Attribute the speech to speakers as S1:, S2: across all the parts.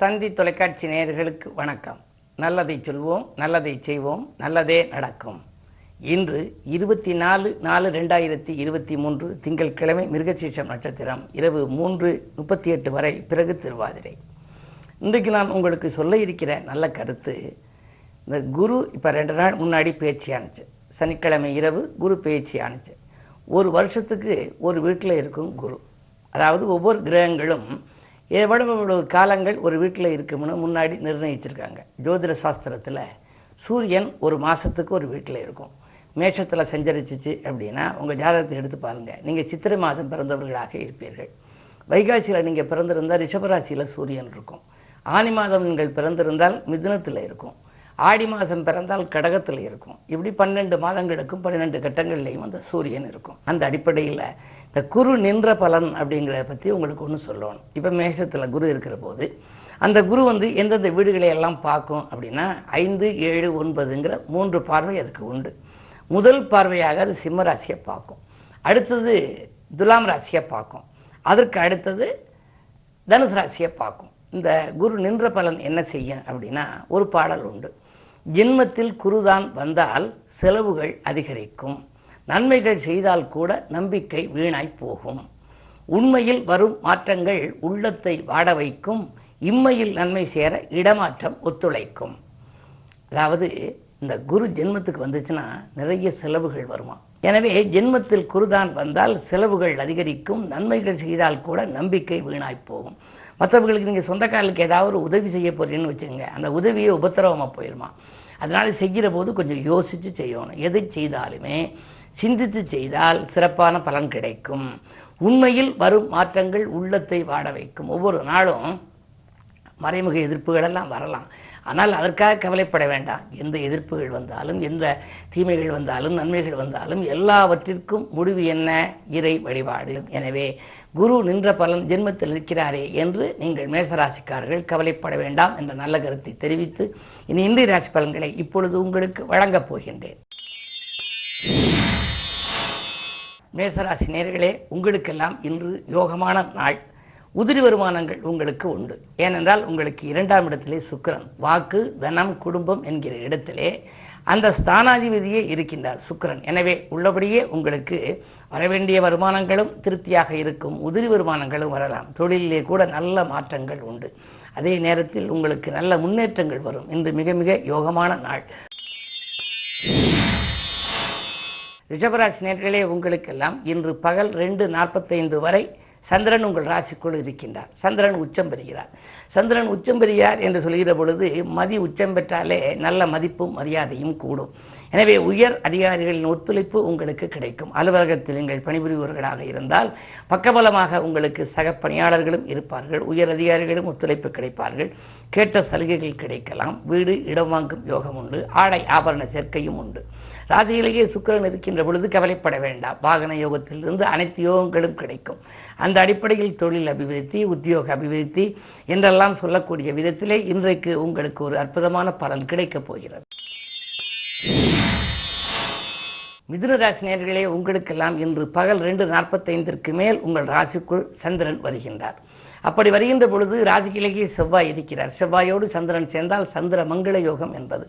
S1: தந்தி தொலைக்காட்சி நேயர்களுக்கு வணக்கம். நல்லதை சொல்வோம், நல்லதை செய்வோம், நல்லதே நடக்கும். இன்று 24/4/2023 திங்கட்கிழமை மிருகசீரிஷம் நட்சத்திரம் இரவு 3:38 வரை, பிறகு திருவாதிரை. இன்றைக்கு நான் உங்களுக்கு சொல்ல இருக்கிற நல்ல கருத்து, இந்த குரு இப்போ 2 நாள் முன்னாடி பயிற்சி ஆணுச்சு. சனிக்கிழமை இரவு குரு பயிற்சி ஆணுச்சு. ஒரு வருஷத்துக்கு ஒரு வீட்டில் இருக்கும் குரு, அதாவது ஒவ்வொரு கிரகங்களும் எவ்வளவு காலங்கள் ஒரு வீட்டில் இருக்கும்னு முன்னாடி நிர்ணயிச்சிருக்காங்க. ஜோதிட சாஸ்திரத்தில் சூரியன் ஒரு மாதத்துக்கு ஒரு வீட்டில் இருக்கும். மேஷத்தில் சஞ்சரிச்சிச்சு அப்படின்னா உங்கள் ஜாதகத்தை எடுத்து பாருங்கள், நீங்கள் சித்திரை மாதம் பிறந்தவர்களாக இருப்பீர்கள். வைகாசியில் நீங்கள் பிறந்திருந்தால் ரிஷபராசியில் சூரியன் இருக்கும். ஆனி மாதம் நீங்கள் பிறந்திருந்தால் மிதுனத்தில் இருக்கும். ஆடி மாதம் பிறந்தால் கடகத்தில் இருக்கும். இப்படி 12 மாதங்களுக்கும் 12 கட்டங்கள்லையும் அந்த சூரியன் இருக்கும். அந்த அடிப்படையில் இந்த குரு நின்ற பலன் அப்படிங்கிறத பற்றி உங்களுக்கு ஒன்று சொல்லணும். இப்போ மேஷத்தில் குரு இருக்கிற போது அந்த குரு எந்தெந்த வீடுகளை எல்லாம் பார்க்கும் அப்படின்னா 5, 7, 9ங்கிற 3 பார்வை அதுக்கு உண்டு. முதல் பார்வையாக அது சிம்ம ராசியை பார்க்கும். அடுத்தது துலாம் ராசியை பார்க்கும். அதற்கு அடுத்தது தனுசு ராசியை பார்க்கும். இந்த குரு நின்ற பலன் என்ன செய்யும் அப்படின்னா, ஒரு பாடல் உண்டு. ஜென்மத்தில் குருதான் வந்தால் செலவுகள் அதிகரிக்கும், நன்மைகள் செய்தால் கூட நம்பிக்கை வீணாய் போகும், உண்மையில் வரும் மாற்றங்கள் உள்ளத்தை வாட வைக்கும், இம்மையில் நன்மை சேர இடமாற்றம் ஒத்துழைக்கும். அதாவது இந்த குரு ஜென்மத்துக்கு வந்துச்சுன்னா நிறைய செலவுகள் வருமா. எனவே ஜென்மத்தில் குருதான் வந்தால் செலவுகள் அதிகரிக்கும், நன்மைகள் செய்தால் கூட நம்பிக்கை வீணாய் போகும். மற்றவர்களுக்கு நீங்கள் சொந்தக்காரர்களுக்கு ஏதாவது ஒரு உதவி செய்ய போறீங்கன்னு வச்சுங்க, அந்த உதவியை உபத்திரவமாக போயிடுமா. அதனால செய்கிற போது கொஞ்சம் யோசித்து செய்யணும். எதை செய்தாலுமே சிந்தித்து செய்தால் சிறப்பான பலன் கிடைக்கும். உண்மையில் வரும் மாற்றங்கள் உள்ளத்தை வாட வைக்கும். ஒவ்வொரு நாளும் மறைமுக எதிர்ப்புகள் எல்லாம் வரலாம். ஆனால் அதற்காக கவலைப்பட வேண்டாம். எந்த எதிர்ப்புகள் வந்தாலும், எந்த தீமைகள் வந்தாலும், நன்மைகள் வந்தாலும் எல்லாவற்றிற்கும் முடிவு என்ன? இறை வழிபாடு. எனவே குரு நின்ற பலன் ஜென்மத்தில் இருக்கிறாரே என்று நீங்கள் மேசராசிக்காரர்கள் கவலைப்பட வேண்டாம் என்ற நல்ல கருத்தை தெரிவித்து இன்றைய ராசி பலன்களை இப்பொழுது உங்களுக்கு வழங்கப் போகின்றேன். மேசராசி நேயர்களே, உங்களுக்கெல்லாம் இன்று யோகமான நாள். உதிரி வருமானங்கள் உங்களுக்கு உண்டு. ஏனென்றால் உங்களுக்கு 2ஆம் இடத்திலே சுக்கிரன், வாக்கு, தனம், குடும்பம் என்கிற இடத்திலே அந்த ஸ்தானாதிபதியே இருக்கின்றார் சுக்கிரன். எனவே உள்ளபடியே உங்களுக்கு வரவேண்டிய வருமானங்களும் திருப்தியாக இருக்கும். உதிரி வருமானங்களும் வரலாம். தொழிலிலே கூட நல்ல மாற்றங்கள் உண்டு. அதே நேரத்தில் உங்களுக்கு நல்ல முன்னேற்றங்கள் வரும். இன்று மிக மிக யோகமான நாள். ரிஷபராசி நேயர்களே, உங்களுக்கெல்லாம் இன்று பகல் 2:45 வரை சந்திரன் உங்கள் ராசிக்குள் இருக்கின்றார். சந்திரன் உச்சம் பெறுகிறார். சந்திரன் உச்சம் பெறுகிறார் என்று சொல்கிற பொழுது மதி உச்சம் பெற்றாலே நல்ல மதிப்பும் மரியாதையும் கூடும். எனவே உயர் அதிகாரிகளின் ஒத்துழைப்பு உங்களுக்கு கிடைக்கும். அலுவலகத்தில் நீங்கள் பணிபுரிபவர்களாக இருந்தால் பக்கபலமாக உங்களுக்கு சக பணியாளர்களும் இருப்பார்கள். உயர் அதிகாரிகளும் ஒத்துழைப்பு கிடைப்பார்கள். கேட்ட சலுகைகள் கிடைக்கலாம். வீடு இடம் வாங்கும் யோகம் உண்டு. ஆடை ஆபரண சேர்க்கையும் உண்டு. ராசியிலேயே சுக்கிரன் இருக்கின்ற பொழுது கவலைப்பட வேண்டாம். வாகன யோகத்திலிருந்து அனைத்து யோகங்களும் கிடைக்கும். அந்த அடிப்படையில் தொழில் அபிவிருத்தி, உத்தியோக அபிவிருத்தி என்றெல்லாம் சொல்லக்கூடிய விதத்திலே இன்றைக்கு உங்களுக்கு ஒரு அற்புதமான பலன் கிடைக்கப் போகிறது. மிதுன ராசி நேயர்களே, உங்களுக்கெல்லாம் இன்று பகல் 2:45 மேல் உங்கள் ராசிக்குள் சந்திரன் வருகின்றார். அப்படி வருகின்ற பொழுது ராசியிலேயே செவ்வாய் இருக்கிறார். செவ்வாயோடு சந்திரன் சேர்ந்தால் சந்திர மங்கள யோகம் என்பது.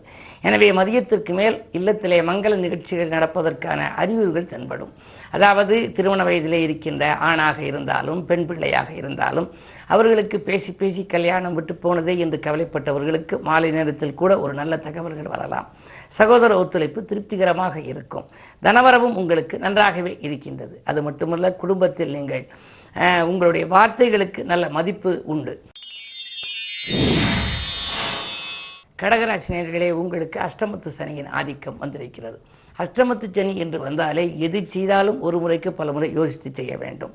S1: எனவே மதியத்திற்கு மேல் இல்லத்திலே மங்கள நிகழ்ச்சிகள் நடப்பதற்கான அறிகுறிகள் தென்படும். அதாவது திருமண வயதிலே இருக்கின்ற ஆணாக இருந்தாலும் பெண் பிள்ளையாக இருந்தாலும் அவர்களுக்கு பேசி பேசி கல்யாணம் விட்டு போனதே என்று கவலைப்பட்டவர்களுக்கு மாலை நேரத்தில் கூட ஒரு நல்ல தகவல்கள் வரலாம். சகோதர ஒத்துழைப்பு திருப்திகரமாக இருக்கும். தனவரவும் உங்களுக்கு நன்றாகவே இருக்கின்றது. அது மட்டுமல்ல, குடும்பத்தில் நீங்கள் உங்களுடைய வார்த்தைகளுக்கு நல்ல மதிப்பு உண்டு. கடகராசி நேயர்களே, உங்களுக்கு அஷ்டமத்து சனியின் ஆதிக்கம் வந்திருக்கிறது. அஷ்டமத்து சனி என்று வந்தாலே எது செய்தாலும் ஒரு முறைக்கு பல முறை யோசித்து செய்ய வேண்டும்.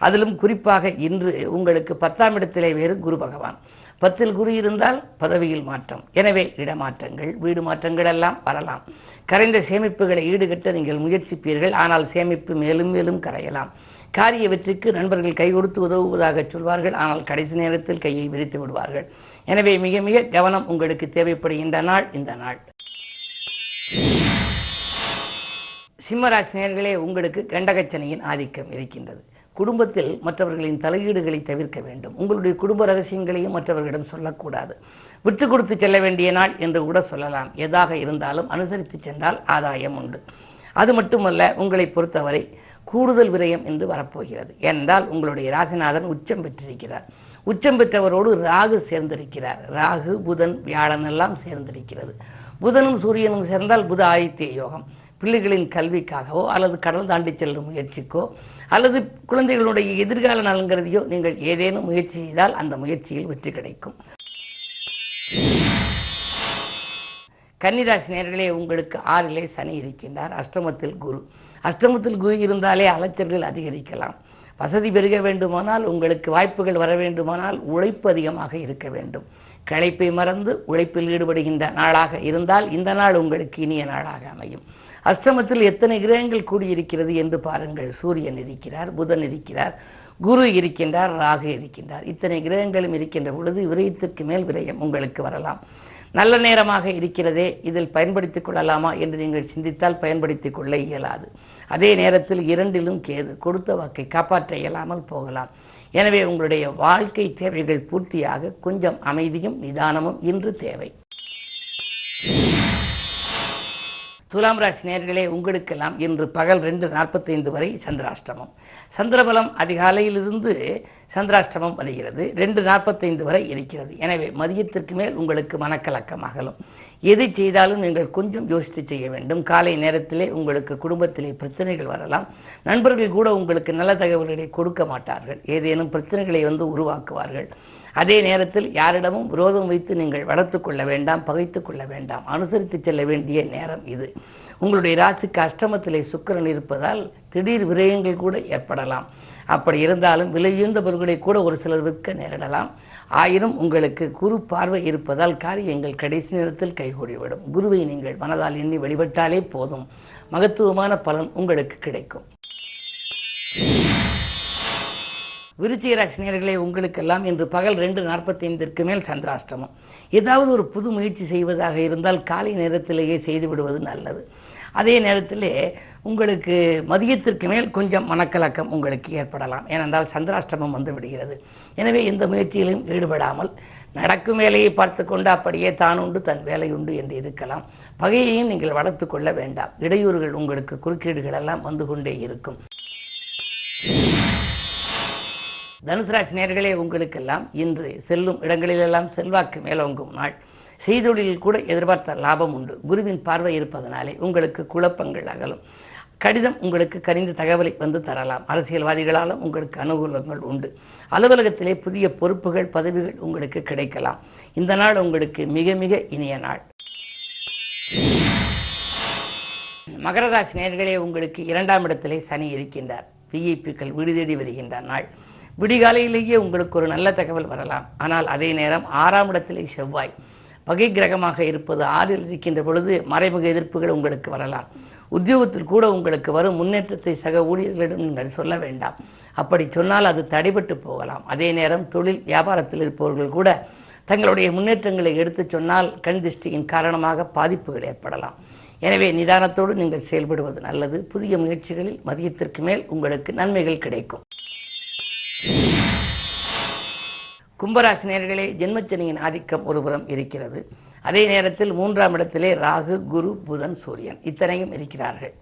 S1: அதிலும் குறிப்பாக இன்று உங்களுக்கு 10ஆம் இடத்திலே வேறு குரு பகவான். 10ல் குரு இருந்தால் பதவியில் மாற்றம். எனவே இடமாற்றங்கள், வீடு மாற்றங்கள் எல்லாம் வரலாம். கரைந்த சேமிப்புகளை ஈடுகட்ட நீங்கள் முயற்சிப்பீர்கள். ஆனால் சேமிப்பு மேலும் மேலும் கரையலாம். காரிய வெற்றிக்கு நண்பர்கள் கை கொடுத்து உதவுவதாக சொல்வார்கள். ஆனால் கடைசி நேரத்தில் கையை விரித்து விடுவார்கள். எனவே மிக மிக கவனம் உங்களுக்கு தேவைப்படுகின்ற நாள் இந்த நாள். சிம்மராசி நேயர்களே, உங்களுக்கு கண்டகச்சனியின் ஆதிக்கம் இருக்கின்றது. குடும்பத்தில் மற்றவர்களின் தலையீடுகளை தவிர்க்க வேண்டும். உங்களுடைய குடும்ப ரகசியங்களையும் மற்றவர்களிடம் சொல்லக்கூடாது. விட்டு கொடுத்து செல்ல வேண்டிய நாள் என்று கூட சொல்லலாம். எதாக இருந்தாலும் அனுசரித்து சென்றால் ஆதாயம் உண்டு. அது மட்டுமல்ல, உங்களை பொறுத்தவரை கூடுதல் விரயம் என்று வரப்போகிறது. ஏனென்றால் உங்களுடைய ராசிநாதன் உச்சம் பெற்றிருக்கிறார். உச்சம் பெற்றவரோடு ராகு சேர்ந்திருக்கிறார். ராகு, புதன், வியாழன் எல்லாம் சேர்ந்திருக்கிறது. புதனும் சூரியனும் சேர்ந்தால் புத ஆதித்ய யோகம். பிள்ளைகளின் கல்விக்காகவோ அல்லது கடல் தாண்டி செல்லும் முயற்சிக்கோ அல்லது குழந்தைகளுடைய எதிர்கால நலன்கிறதையோ நீங்கள் ஏதேனும் முயற்சி செய்தால் அந்த முயற்சியில் வெற்றி கிடைக்கும். கன்னிராசி நேயர்களே, உங்களுக்கு 6லே சனி இருக்கின்றார். அஷ்டமத்தில் குரு. அஷ்டமத்தில் குரு இருந்தாலே அலைச்சல்கள் அதிகரிக்கலாம். வசதி பெருக வேண்டுமானால், உங்களுக்கு வாய்ப்புகள் வர வேண்டுமானால் உழைப்பு அதிகமாக இருக்க வேண்டும். களைப்பை மறந்து உழைப்பில் ஈடுபடுகின்ற நாளாக இருந்தால் இந்த நாள் உங்களுக்கு இனிய நாளாக அமையும். அஷ்டமத்தில் எத்தனை கிரகங்கள் கூடியிருக்கிறது என்று பாருங்கள். சூரியன் இருக்கிறார், புதன் இருக்கிறார், குரு இருக்கின்றார், ராகு இருக்கின்றார். இத்தனை கிரகங்களும் இருக்கின்ற பொழுது விரயத்திற்கு மேல் விரயம் உங்களுக்கு வரலாம். நல்ல நேரமாக இருக்கிறதே, இதில் பயன்படுத்திக் கொள்ளலாமா என்று நீங்கள் சிந்தித்தால் பயன்படுத்திக் கொள்ள இயலாது. அதே நேரத்தில் 2லும் கேது. கொடுத்த வாக்கை காப்பாற்ற இயலாமல் போகலாம். எனவே உங்களுடைய வாழ்க்கை தேவைகள் பூர்த்தியாக கொஞ்சம் அமைதியும் நிதானமும் இன்று தேவை. துலாம் ராசி நேயர்களே, உங்களுக்கெல்லாம் இன்று பகல் 2:45 வரை சந்திராஷ்டமம். சந்திரபலம் அதிகாலையிலிருந்து சந்திராஷ்டமம் வருகிறது. 2:45 வரை இருக்கிறது. எனவே மதியத்திற்கு மேல் உங்களுக்கு மனக்கலக்கம் அகலும். எதை செய்தாலும் நீங்கள் கொஞ்சம் யோசித்து செய்ய வேண்டும். காலை நேரத்திலே உங்களுக்கு குடும்பத்திலே பிரச்சனைகள் வரலாம். நண்பர்கள் கூட உங்களுக்கு நல்ல தகவல்களை கொடுக்க மாட்டார்கள். ஏதேனும் பிரச்சனைகளை உருவாக்குவார்கள். அதே நேரத்தில் யாரிடமும் விரோதம் வைத்து நீங்கள் வளர்த்து கொள்ள வேண்டாம், பகைத்து கொள்ள வேண்டாம். அனுசரித்து செல்ல வேண்டிய நேரம் இது. உங்களுடைய ராசிக்கு அஷ்டமத்திலே சுக்கிரன் இருப்பதால் திடீர் விரயங்கள் கூட ஏற்படலாம். அப்படி இருந்தாலும் விலையுயர்ந்த பொருட்களை கூட ஒரு சிலர் விற்க நேரிடலாம். ஆயினும் உங்களுக்கு குரு பார்வை இருப்பதால் காரியங்கள் கடைசி நேரத்தில் கைகூடிவிடும். குருவை நீங்கள் மனதால் எண்ணி வழிபட்டாலே போதும், மகத்துவமான பலன் உங்களுக்கு கிடைக்கும். விருச்சிக ராசி நேயர்களே, உங்களுக்கெல்லாம் இன்று பகல் 2:45 மேல் சந்திராஷ்டமம். ஏதாவது ஒரு புது முயற்சி செய்வதாக இருந்தால் காலை நேரத்திலேயே செய்து விடுவது நல்லது. அதே நேரத்திலே உங்களுக்கு மதியத்திற்கு மேல் கொஞ்சம் மனக்கலக்கம் உங்களுக்கு ஏற்படலாம். ஏனென்றால் சந்திராஷ்டமம் வந்து விடுகிறது. எனவே இந்த முயற்சியிலும் ஈடுபடாமல் நடக்கும் வேலையை பார்த்து கொண்டு அப்படியே தான் உண்டு தன் வேலை உண்டு என்று இருக்கலாம். பகையையும் நீங்கள் வளர்த்து கொள்ள வேண்டாம். இடையூறுகள் உங்களுக்கு குறுக்கீடுகள் எல்லாம் வந்து கொண்டே இருக்கும். தனுசு ராசி நேயர்களே, உங்களுக்கெல்லாம் இன்று செல்லும் இடங்களிலெல்லாம் செல்வாக்கு மேலோங்கும் நாள். செய்தொழிலில் கூட எதிர்பார்த்த லாபம் உண்டு. குருவின் பார்வை இருப்பதனாலே உங்களுக்கு குழப்பங்கள் அகலும். கடிதம் உங்களுக்கு கனிந்த தகவலை தரலாம். அரசியல்வாதிகளாலும் உங்களுக்கு அனுகூலங்கள் உண்டு. அலுவலகத்திலே புதிய பொறுப்புகள், பதவிகள் உங்களுக்கு கிடைக்கலாம். இந்த நாள் உங்களுக்கு மிக மிக இனிய நாள். மகர ராசி நேயர்களே, உங்களுக்கு 2ஆம் இடத்திலே சனி இருக்கின்றார். விஐபிக்கள் வீடு தேடி வருகின்ற நாள். விடிகாலையிலேயே உங்களுக்கு ஒரு நல்ல தகவல் வரலாம். ஆனால் அதே நேரம் 6ஆம் இடத்திலே செவ்வாய் பகை கிரகமாக இருப்பது 6ல் இருக்கின்ற பொழுது மறைமுக எதிர்ப்புகள் உங்களுக்கு வரலாம். உத்தியோகத்தில் கூட உங்களுக்கு வரும் முன்னேற்றத்தை சக ஊழியர்களிடம் நீங்கள் சொல்ல வேண்டாம். அப்படி சொன்னால் அது தடைபட்டு போகலாம். அதே நேரம் தொழில் வியாபாரத்தில் இருப்பவர்கள் கூட தங்களுடைய முன்னேற்றங்களை எடுத்து சொன்னால் கண் திருஷ்டியின் காரணமாக பாதிப்புகள் ஏற்படலாம். எனவே நிதானத்தோடு நீங்கள் செயல்படுவது நல்லது. புதிய முயற்சிகளில் மதியத்திற்கு மேல் உங்களுக்கு நன்மைகள் கிடைக்கும். கும்பராசி நேயர்களே, ஜென்மச்சனியின் ஆதிக்கம் ஒருபுறம் இருக்கிறது. அதே நேரத்தில் 3ஆம் இடத்திலே ராகு, குரு, புதன், சூரியன் இத்தனையும் இருக்கிறார்கள்.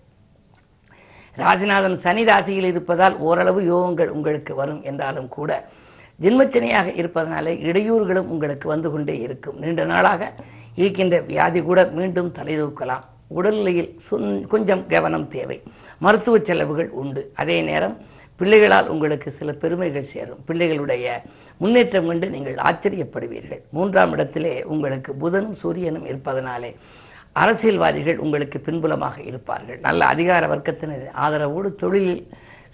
S1: ராசிநாதன் சனி ராசியில் இருப்பதால் ஓரளவு யோகங்கள் உங்களுக்கு வரும் என்றாலும் கூட ஜென்மச்சனியாக இருப்பதனாலே இடையூறுகளும் உங்களுக்கு வந்து கொண்டே இருக்கும். நீண்ட நாளாக இருக்கின்ற வியாதி கூட மீண்டும் தலைதூக்கலாம். உடல்நிலையில் கொஞ்சம் கவனம் தேவை. மருத்துவ செலவுகள் உண்டு. அதே நேரம் பிள்ளைகளால் உங்களுக்கு சில பெருமைகள் சேரும். பிள்ளைகளுடைய முன்னேற்றம் கண்டு நீங்கள் ஆச்சரியப்படுவீர்கள். 3ஆம் இடத்திலே உங்களுக்கு புதனும் சூரியனும் இருப்பதனாலே அரசியல்வாதிகள் உங்களுக்கு பின்புலமாக இருப்பார்கள். நல்ல அதிகார வர்க்கத்தினர் ஆதரவோடு தொழிலில்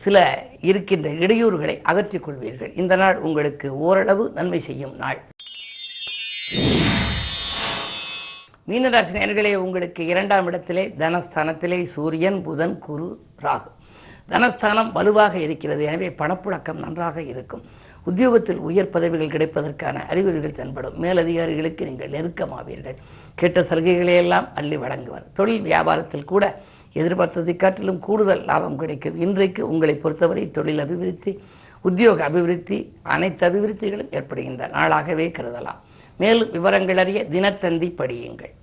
S1: சில இருக்கின்ற இடையூறுகளை அகற்றிக் கொள்வீர்கள். இந்த நாள் உங்களுக்கு ஓரளவு நன்மை செய்யும் நாள். மீனராசி நேயர்களே, உங்களுக்கு 2ஆம் இடத்திலே தனஸ்தானத்திலே சூரியன், புதன், குரு, ராகு. தனஸ்தானம் வலுவாக இருக்கிறது. எனவே பணப்புழக்கம் நன்றாக இருக்கும். உத்தியோகத்தில் உயர் பதவிகள் கிடைப்பதற்கான அறிகுறிகள் தென்படும். மேலதிகாரிகளுக்கு நீங்கள் நெருக்கமாவீர்கள். கேட்ட சலுகைகளை எல்லாம் அள்ளி வழங்குவார். தொழில் வியாபாரத்தில் கூட எதிர்பார்த்ததை காட்டிலும் கூடுதல் லாபம் கிடைக்கும். இன்றைக்கு உங்களை பொறுத்தவரை தொழில் அபிவிருத்தி, உத்தியோக அபிவிருத்தி, அனைத்து அபிவிருத்திகளும் ஏற்படுகின்ற நாளாகவே கருதலாம். மேலும் விவரங்கள் அறிய தினத்தந்தி படியுங்கள்.